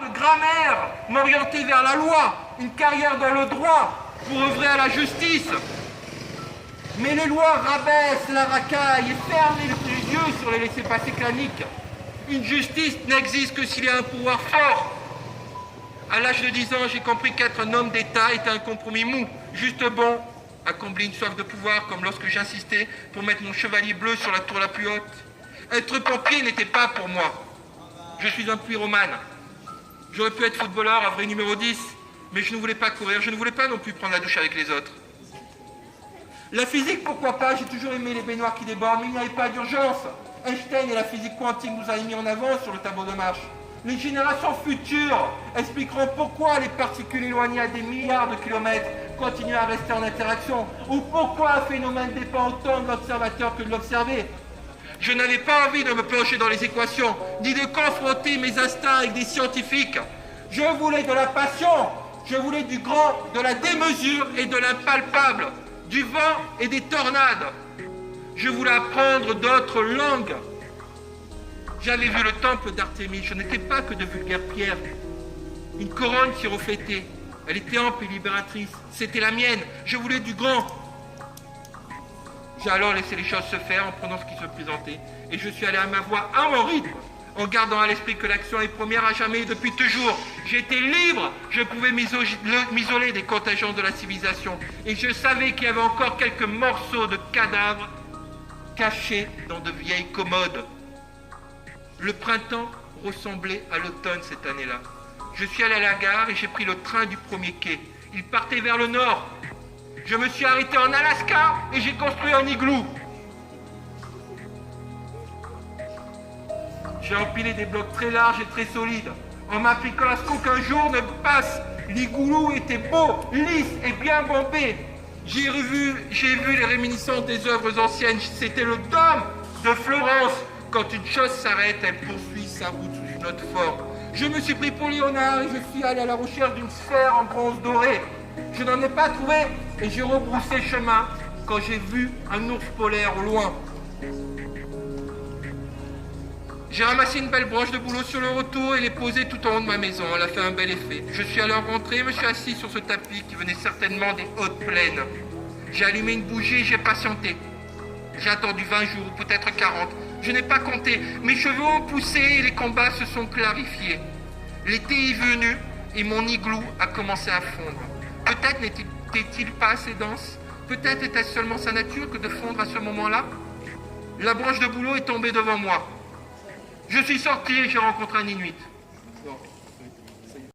de grammaire, m'orienter vers la loi, une carrière dans le droit, pour œuvrer à la justice. Mais les lois rabaissent la racaille et ferment les yeux sur les laissez-passer claniques. Une justice n'existe que s'il y a un pouvoir fort. À l'âge de 10 ans, j'ai compris qu'être un homme d'État était un compromis mou, juste bon à combler une soif de pouvoir, comme lorsque j'insistais pour mettre mon chevalier bleu sur la tour la plus haute. Être pompier n'était pas pour moi. Je suis un pyromane. J'aurais pu être footballeur à vrai numéro 10, mais je ne voulais pas courir, je ne voulais pas non plus prendre la douche avec les autres. La physique, pourquoi pas, j'ai toujours aimé les baignoires qui débordent, mais il n'y avait pas d'urgence. Einstein et la physique quantique nous avaient mis en avant sur le tableau de marche. Les générations futures expliqueront pourquoi les particules éloignées à des milliards de kilomètres continuent à rester en interaction, ou pourquoi un phénomène dépend autant de l'observateur que de l'observé. Je n'avais pas envie de me plonger dans les équations, ni de confronter mes instincts avec des scientifiques. Je voulais de la passion, je voulais du grand, de la démesure et de l'impalpable, du vent et des tornades. Je voulais apprendre d'autres langues. J'avais vu le temple d'Artémis, je n'étais pas que de vulgaires pierres. Une couronne s'y reflétait, elle était ample et libératrice, c'était la mienne, je voulais du grand. J'ai alors laissé les choses se faire en prenant ce qui se présentait, et je suis allé à ma voie, à mon rythme, en gardant à l'esprit que l'action est première à jamais et depuis toujours. J'étais libre, je pouvais m'isoler des contingences de la civilisation, et je savais qu'il y avait encore quelques morceaux de cadavres cachés dans de vieilles commodes. Le printemps ressemblait à l'automne cette année-là. Je suis allé à la gare et j'ai pris le train du premier quai. Il partait vers le nord. Je me suis arrêté en Alaska et j'ai construit un igloo. J'ai empilé des blocs très larges et très solides, en m'appliquant à ce qu'aucun jour ne passe. L'igloo était beau, lisse et bien bombé. J'ai vu les réminiscences des œuvres anciennes. C'était le dôme de Florence. Quand une chose s'arrête, elle poursuit sa route sous une autre forme. Je me suis pris pour Léonard et je suis allé à la recherche d'une sphère en bronze doré. Je n'en ai pas trouvé et j'ai rebroussé chemin quand j'ai vu un ours polaire au loin. J'ai ramassé une belle broche de bouleau sur le retour et l'ai posée tout en haut de ma maison. Elle a fait un bel effet. Je suis alors rentré et me suis assis sur ce tapis qui venait certainement des hautes plaines. J'ai allumé une bougie et j'ai patienté. J'ai attendu 20 jours, ou peut-être 40. Je n'ai pas compté. Mes cheveux ont poussé et les combats se sont clarifiés. L'été est venu et mon igloo a commencé à fondre. Peut-être n'était-il pas assez dense. Peut-être était-ce seulement sa nature que de fondre à ce moment-là. La branche de bouleau est tombée devant moi. Je suis sorti et j'ai rencontré un Inuit.